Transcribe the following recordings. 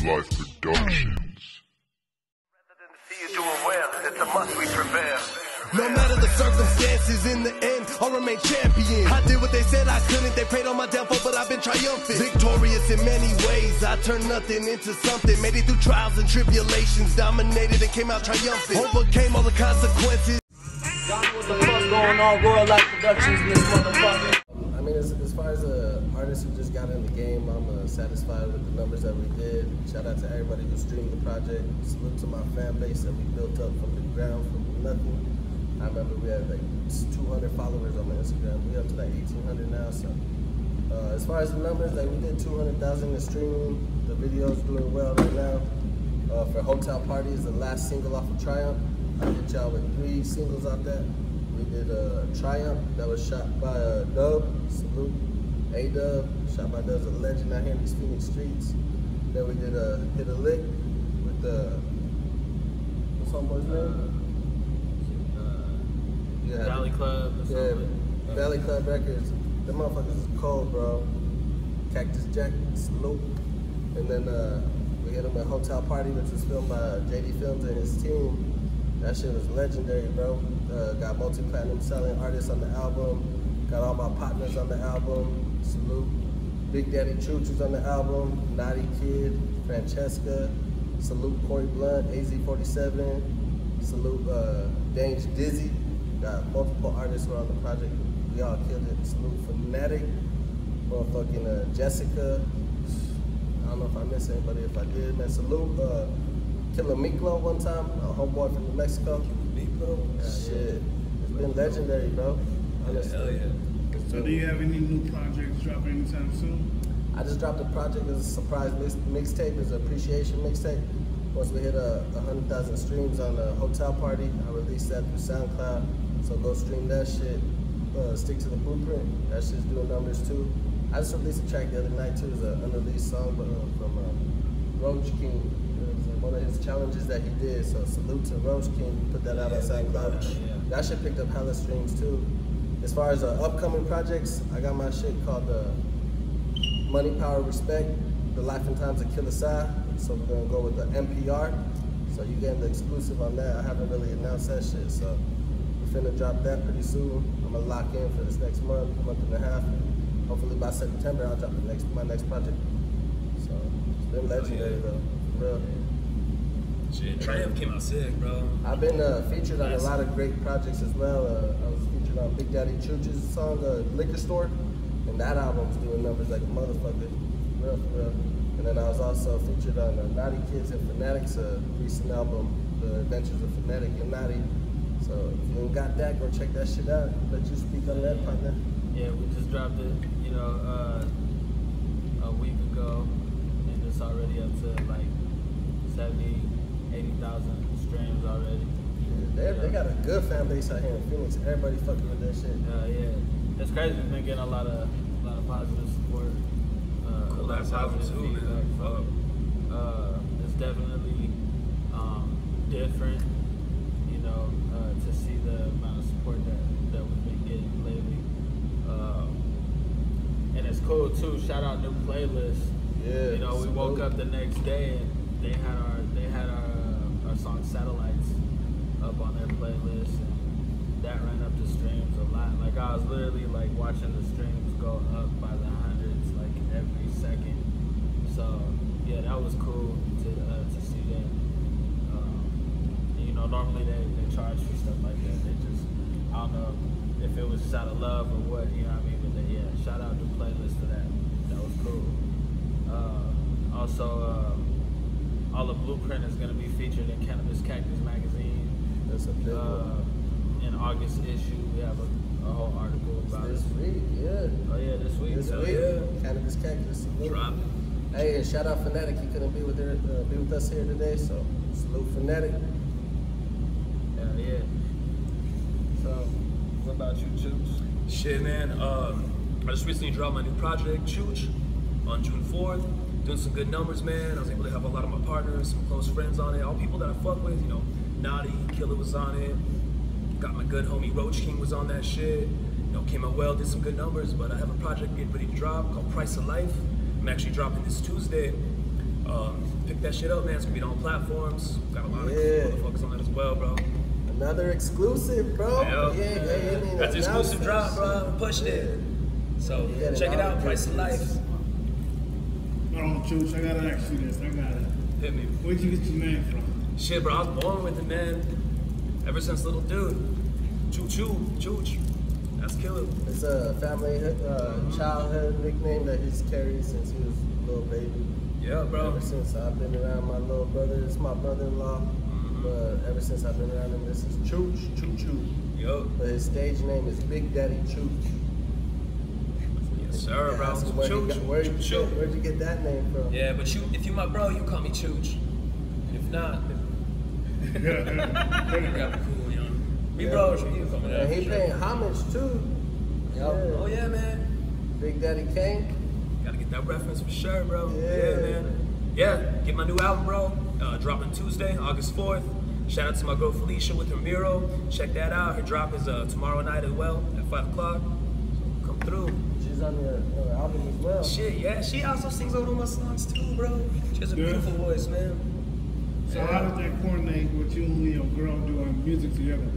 Life Productions. No matter the circumstances, in the end, I'll remain champion. I did what they said I couldn't, they prayed on my downfall, but I've been triumphant. Victorious in many ways, I turned nothing into something. Made it through trials and tribulations, dominated and came out triumphant. Overcame all the consequences. What the fuck going on, Royal Life Productions in this motherfucker? I mean, as far as artists who just got in the game, I'm satisfied with the numbers that we did. Shout out to everybody who streamed the project. Salute to my fan base that we built up from the ground, from nothing. I remember we had like 200 followers on my Instagram. We're up to like 1,800 now. So as far as the numbers, like we did 200,000 in streaming. The video's doing well right now. For Hotel Party is the last single off of Triumph. I hit y'all with 3 singles out there. We did Triumph, that was shot by Dub, salute, A-Dub, shot by Dub's a legend out here in these Phoenix streets. Then we did Hit a Lick with what's homeboy's name? Valley Club or something. Yeah, Valley Club Records. The motherfuckers is cold, bro. Cactus Jack, salute. And then we hit him at Hotel Party, which was filmed by JD Films and his team. That shit was legendary, bro. Got multi-platinum selling artists on the album. Got all my partners on the album. Salute. Big Daddy Chooch was on the album. Knotty Kidd, Francesca. Salute Corey Blunt, AZ47. Salute Dange Dizzy. Got multiple artists who are on the project. We all killed it. Salute Fanatic. Motherfucking Jessica. I don't know if I missed anybody. If I did, man, salute. Killa Siah one time, a homeboy from New Mexico. Yeah, shit. It's been legendary, bro. Honestly. Hell yeah. So do you have any new projects dropping anytime soon? I just dropped a project as a surprise mixtape, as an appreciation mixtape. Once we hit 100,000 streams on the Hotel Party, I released that through SoundCloud. So go stream that shit. Stick to the blueprint. That shit's doing numbers too. I just released a track the other night too. It's an unreleased song from Roach King. One of his challenges that he did, so salute to Roach King, put that out on SoundCloud. That shit picked up hella streams too. As far as upcoming projects, I got my shit called Money, Power, Respect, The Life and Times of Killa Siah. So we're gonna go with the NPR. So you getting the exclusive on that. I haven't really announced that shit, so we're finna drop that pretty soon. I'm gonna lock in for this next month and a half. Hopefully by September I'll drop my next project. So it's been legendary though, for real. Shit, Triumph came out sick, bro. I've been featured on a lot of great projects as well. I was featured on Big Daddy Chooch's song, Liquor Store, and that album's doing numbers like a motherfucker, real for real. And then I was also featured on Knotty Kidd's and Fanatic's recent album, The Adventures of Fanatic and Knotty. So if you ain't got that, go check that shit out. Let you speak on that, partner. Yeah, we just dropped it, you know, a week ago, and it's already up to like 80,000 streams already. Yeah, they got a good fan base out here in Phoenix. Everybody fucking with that shit. Yeah, it's crazy. We've been getting a lot of positive support. Cool ass album too, man. It's definitely different, you know, to see the amount of support that we've been getting lately. And it's cool too. Shout out new playlist. Yeah, you know, we woke up the next day and they had our song Satellites up on their playlist, and that ran up the streams a lot. Like I was literally like watching the streams go up by the hundreds like every second. So yeah, that was cool to see that. You know, normally they charge for stuff like that. They just, I don't know if it was just out of love or what, you know what I mean? But yeah, shout out to playlist for that. That was cool. Also, all the Blueprint is going to be featured in Cannabis Cactus magazine. That's a big one. In August issue, we have a whole article about this week, yeah. Oh yeah, this week. This week, yeah. Cannabis Cactus. Drop it. Hey, and shout out Fanatic. He couldn't be with us here today, so salute Fanatic. Yeah. So, what about you, Chooch? Shit, man. I just recently dropped my new project, Chooch, on June 4th. Doing some good numbers, man. I was able to have a lot of my partners, some close friends on it, all people that I fuck with, you know. Knotty, Killa was on it. Got my good homie Roach King was on that shit. You know, came out well, did some good numbers, but I have a project getting ready to drop called Price of Life. I'm actually dropping this Tuesday. Pick that shit up, man. It's gonna be on platforms. Got a lot of cool motherfuckers on that as well, bro. Another exclusive, bro. That's an exclusive drop, bro. Pushed it. So check it out. Price of Life. Hold on, Chooch. I gotta ask you this. I gotta. Hit me. Where'd you get your name from? Shit, bro. I was born with it, man. Ever since little dude. Chooch. That's Killa. It's a family childhood nickname that he's carried since he was a little baby. Yeah, bro. Ever since I've been around my little brother, it's my brother-in-law. But ever since I've been around him, this is Chooch. Yup. But his stage name is Big Daddy Chooch. Yes, sir, bro. Where'd you get that name from? Yeah, but if you my bro, you call me Chooch. And if not, gotta be cool, you know. Me bro, you call me that. And he paying homage too. Oh yeah, man. Big Daddy Kane. Gotta get that reference for sure, bro. Yeah, man. Yeah, get my new album, bro. Dropping Tuesday, August 4th. Shout out to my girl Felicia with her mural. Check that out. Her drop is tomorrow night as well at 5 o'clock. So come through. She's on your album as well. Shit, yeah. She also sings over my songs too, bro. She has a beautiful voice, man. So how does that coordinate with you and your girl doing music together?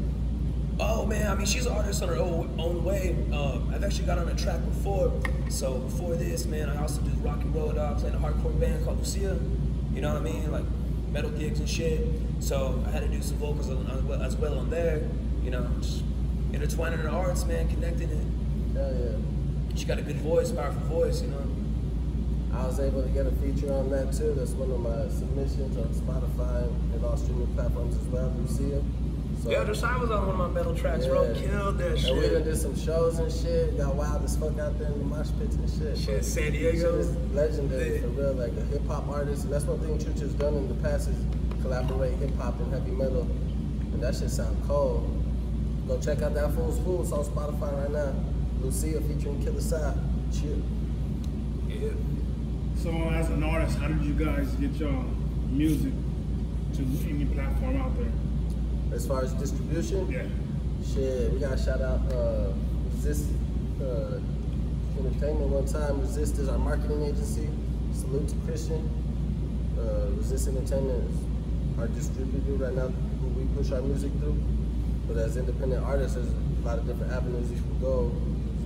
Oh man, I mean, she's an artist on her own way. I've actually got on a track before. So before this, man, I also do rock and roll, playing a hardcore band called Lucia. You know what I mean? Like metal gigs and shit. So I had to do some vocals as well on there. You know, just intertwining her arts, man, connecting it. Hell yeah. She got a good voice, powerful voice, you know. I was able to get a feature on that too. That's one of my submissions on Spotify and all streaming platforms as well. Lucia. So, yeah, Josiah was on one of my metal tracks, bro. Killed that shit. And we done did some shows and shit. Got wild as fuck out there in the mosh pits and shit. Shit, San Diego. Shit is legendary for real, like a hip hop artist. And that's one thing Chooch has done in the past is collaborate hip hop and heavy metal. And that shit sound cold. Go check out that Fool's Fool. It's on Spotify right now. Lucia featuring Killa Siah. Chill. Yeah. So as an artist, how did you guys get your music to any platform out there? As far as distribution? Yeah. Shit, we gotta shout out Resist Entertainment one time. Resist is our marketing agency. Salute to Christian. Resist Entertainment is our distributor right now who we push our music through. But as independent artists, there's a lot of different avenues you can go.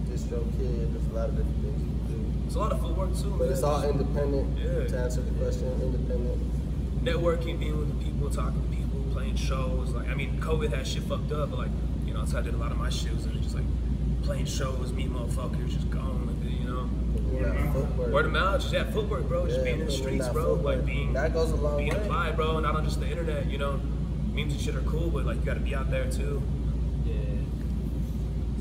There's Distro Kid, there's a lot of different things you can do. It's a lot of footwork too, man. But it's all independent. Yeah. To answer the question, independent. Networking, being with the people, talking to people, playing shows. Like, I mean, COVID had shit fucked up, but like, you know, so I did a lot of my shows and just like playing shows, meet motherfuckers, just going with it, you know. Word of mouth, just footwork, bro. Just being in the streets, bro. Footwork. Like being that goes a long way. applied, bro. Not on just the internet, you know. Memes and shit are cool, but like you gotta be out there too. Yeah.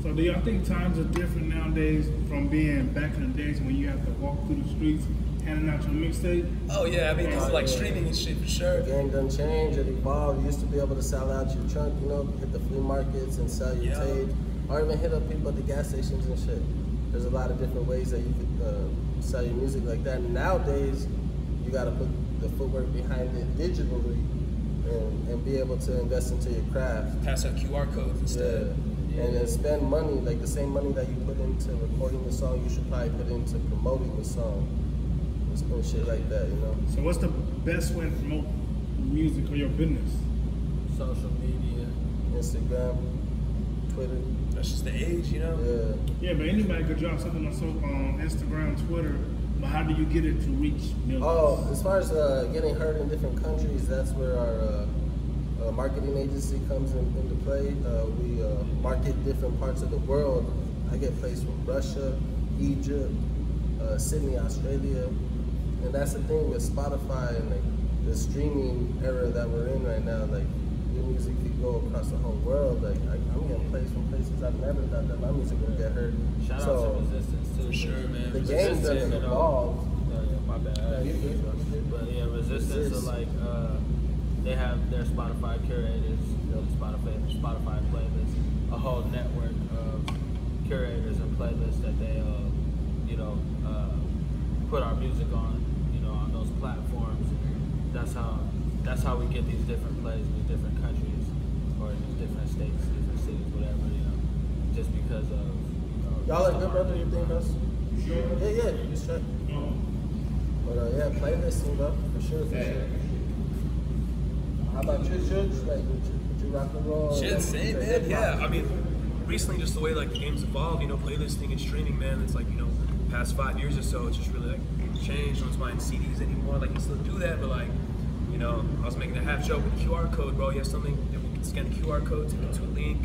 So do y'all think times are different nowadays from being back in the days when you have to walk through the streets handing out your mixtape? Oh yeah, I mean it's like streaming and shit for sure. The game done changed, it evolved. You used to be able to sell out your trunk, you know, hit the flea markets and sell your tape, or even hit up people at the gas stations and shit. There's a lot of different ways that you could sell your music like that. Nowadays, you gotta put the footwork behind it digitally and be able to invest into your craft. Pass out QR codes instead. Yeah. And then spend money, like the same money that you put into recording the song, you should probably put into promoting the song. And shit like that, you know. So what's the best way to promote music or your business? Social media. Instagram, Twitter. That's just the age, you know? Yeah. Yeah, but anybody could drop something on Instagram, Twitter, but how do you get it to reach millions? Oh, as far as getting heard in different countries, that's where our marketing agency comes into play. We market different parts of the world. I get plays from Russia, Egypt, Sydney, Australia. And that's the thing with Spotify and like the streaming era that we're in right now. Like your music could go across the whole world. Like I'm getting plays from places I've never thought that my music would get heard. Shout out to Resistance too. For sure, man. The game doesn't evolve. My bad. But yeah, Resistance are like they have their Spotify curators, Spotify playlists, a whole network of curators and playlists that they put our music on. Those platforms. That's how we get these different plays in these different countries or in these different states, different cities, whatever, just because of y'all like good brother, you think us? Yeah, you straight. But yeah, playlisting, bro, for sure, for sure. How about you, Chooch? Like, would you rock and roll? Shit, same, man. Yeah, I mean, recently, just the way like the game's evolved, you know, playlisting and streaming, man. It's like, you know, past 5 years or so, it's just really like changed. No one's buying CDs anymore. Like, you still do that, but like, you know, I was making a half joke with the QR code, bro. You have something that we can scan the QR code, take it to a link.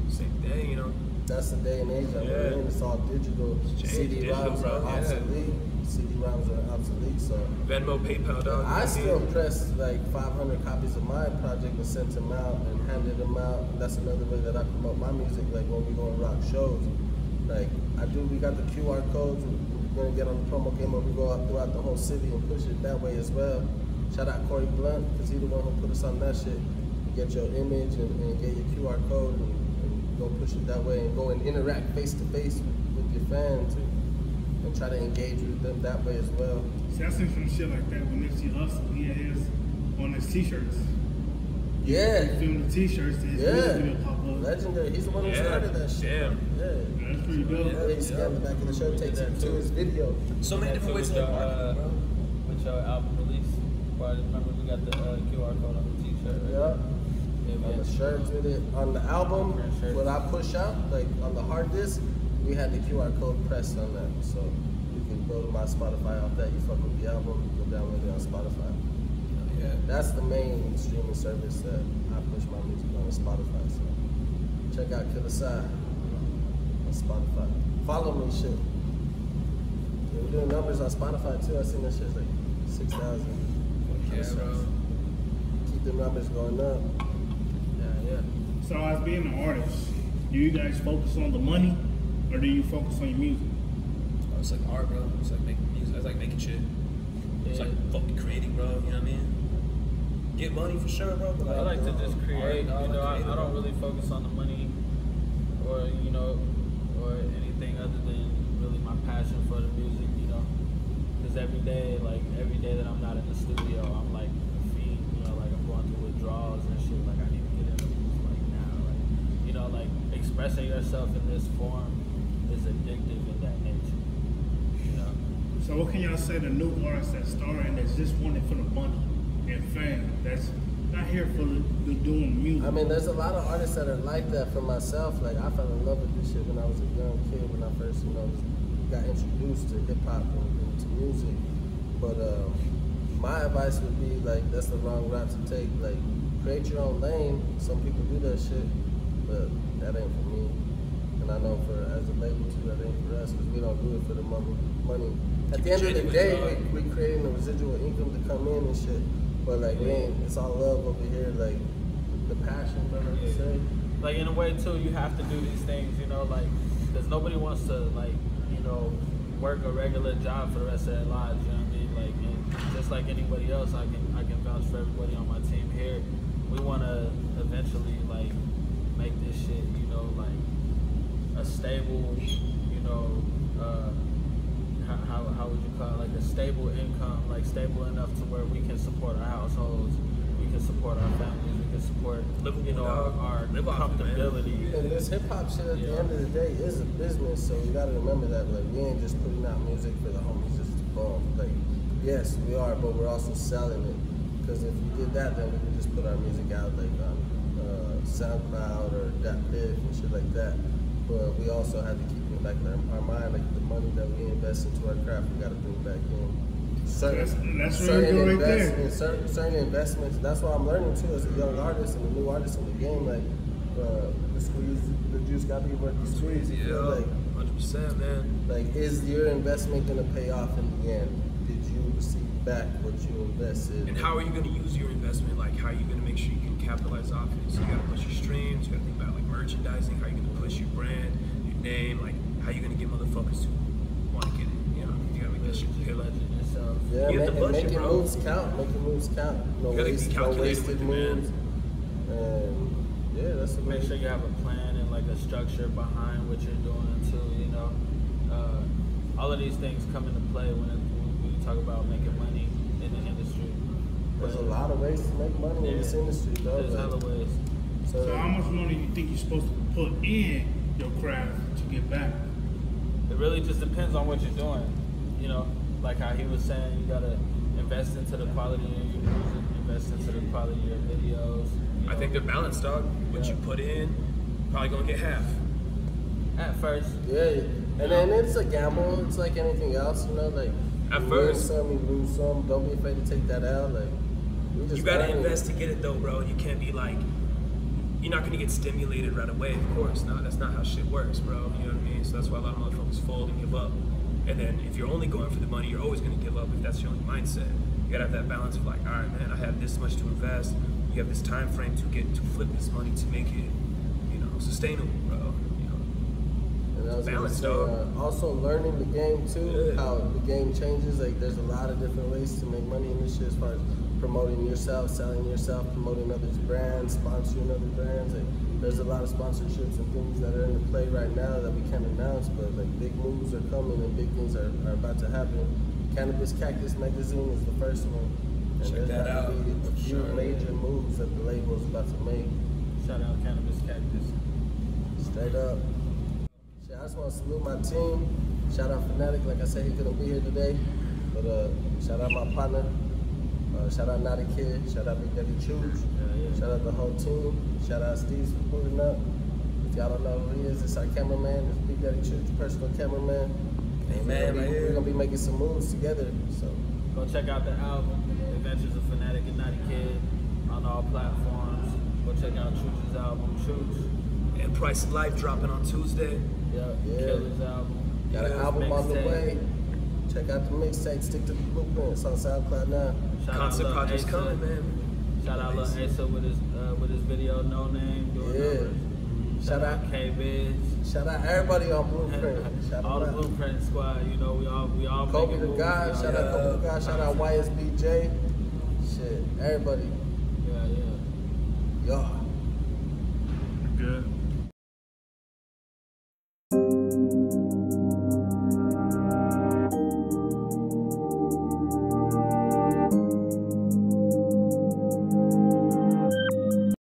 Same thing, you know. That's the day and age that we're in. It's all digital. CD-ROMs are obsolete. CD-ROMs are obsolete, so. Venmo, PayPal, dog. I still pressed like 500 copies of my project and sent them out and handed them out. That's another way that I promote my music, like when we go and rock shows. Like, we got the QR codes. We're gonna get on the promo game where we go out throughout the whole city and push it that way as well. Shout out Corey Blunt, because he's the one who put us on that shit. You get your image and get your QR code and go push it that way and go and interact face to face with your fans and try to engage with them that way as well. See, I seen some shit like that when Nipsey Hussle. He had his on his t-shirts. Yeah. He filmed the t-shirts and his music video pop up. Legendary. He's the one who started that shit. Damn. Yeah. That's pretty dope. Yeah, he scanned the back of the shirt, takes it to his video. So many different ways to market, bro. With your album release, I remember we got the QR code on the t-shirt. Right? Yeah. On the shirts with it. On the album, what I push out, like on the hard disk, we had the QR code pressed on that. So you can go to my Spotify off that. You fuck with the album, you go download it on Spotify. Yeah. That's the main streaming service that I push my music on Spotify. So check out Killa Siah on Spotify. Follow me, shit. Yeah, we're doing numbers on Spotify too. I seen that shit's like 6,000. Yeah, bro. Keep the numbers going up. Yeah. So as being an artist, do you guys focus on the money or do you focus on your music? Oh, it's like art, bro. It's like making music. It's like making shit. It's like fucking creating, bro. You know what I mean? Get money for sure, bro. But I like to just create. Art, You know, I creative, don't bro. really focus on the money or or anything other than really my passion for the music. You know, because every day that I'm not in the studio, I'm like a fiend. You know, like I'm going through withdrawals and shit. Like I need to get into music like now. Like, you know, like expressing yourself in this form is addictive in that nature. You know. So what can y'all say to new artists that start and that's just wanting for the money and fame? That's not here for the doing music. I mean, there's a lot of artists that are like that. For myself, like I fell in love with this shit when I was a young kid, when I first, got introduced to hip hop and to music. But my advice would be like, that's the wrong route to take. Like, create your own lane. Some people do that shit, but that ain't for me. And I know as a label too, that ain't for us, because we don't do it for the money. At the end of the day, we creating a residual income to come in and shit. But like, man, it's all love over here. Like, the passion, bro, like you say. Like in a way too, you have to do these things, like, because nobody wants to work a regular job for the rest of their lives. You know what I mean? Like, and just like anybody else, I can vouch for everybody on my team here. We want to eventually make this shit, like a stable, how would you call it? Like a stable income, like stable enough to where we can support our households, we can support our families, we can support, our comfortability. And this hip hop shit at the end of the day is a business, so you gotta remember that. Like, we ain't just putting out music for the homies just to bump. Like, yes, we are, but we're also selling it. Because if we did that, then we could just put our music out like on SoundCloud or DatPiff and shit like that. But we also have to keep in the back of our mind, like the money that we invest into our craft, we gotta bring back in. Certain investments. That's what I'm learning too as a young artist and a new artist in the game. Like, the juice gotta be worth the squeeze. You feel like 100%, man. Like, is your investment gonna pay off in the end? Did you receive back what you invested? And how are you gonna use your investment? Like, how are you gonna make sure you can capitalize off it? So you gotta push your streams. You gotta think about like merchandising. How are you gonna push your brand, your name? Like, how are you gonna get motherfuckers who want to get it? You gotta make that shit killer. Yeah, you have to budget, making bro. moves count. Making moves count. No wasted moves. And yeah, that's the Make sure you have a plan and like a structure behind what you're doing too. All of these things come into play when you talk about making money in the industry. There's a lot of ways to make money in this industry, though. There's hella ways. So how much money do you think you're supposed to put in your craft to get back? It really just depends on what you're doing. like how he was saying, you gotta invest into the quality of your music, invest into the quality of your videos. I think they're balanced, dog. What you put in, probably gonna get half. At first. Yeah, and then it's a gamble. It's like anything else, you know. Like At you first, win some, you lose some. Don't be afraid to take that out. Like you gotta invest to get it though, bro. You can't be like, you're not gonna get stimulated right away. Of course, no, that's not how shit works, bro. You know what I mean? So that's why a lot of motherfuckers fold and give up. And then if you're only going for the money, you're always gonna give up if that's your only mindset. You gotta have that balance of like, all right, man, I have this much to invest. You have this time frame to get to flip this money to make it, you know, sustainable, bro. You know, and I was balance, say, also learning the game too, how the game changes. Like there's a lot of different ways to make money in this shit, as far as promoting yourself, selling yourself, promoting others' brands, sponsoring other brands. Like, there's a lot of sponsorships and things that are in play right now that we can't announce, but like big moves are coming and big things are about to happen. Cannabis Cactus magazine is the first one. And check that out. A few major moves that the label is about to make. Shout out Cannabis Cactus. Straight up. Shit, I just want to salute my team. Shout out Fanatic. Like I said, he couldn't be here today. But shout out my partner. Shout out Knotty Kidd. Shout out Big Daddy Chooch. Shout out the whole team. Shout out Steve for pulling up. If y'all don't know who he is, it's our cameraman. It's Big Daddy Chooch, personal cameraman. Hey man, we're gonna be making some moves together. So go check out the album, Adventures of Fanatic and Knotty Kidd, on all platforms. Go check out Chooch's album, Chooch. And Price of Life dropping on Tuesday. Yeah. Killa's album. Got an album on the way. Check out the mixtape, Stick to the Blueprint. It's on SoundCloud now. Concept project's coming, man. Shout out Lil Asa with his video No Name. Shout out K-Biz. Shout out everybody on Blueprint. Shout all out the Blueprint squad. You know, we all Kobe making the God. moves, Shout out Kobe the God. Shout out YSBJ. Shit, everybody. Yeah. Y'all.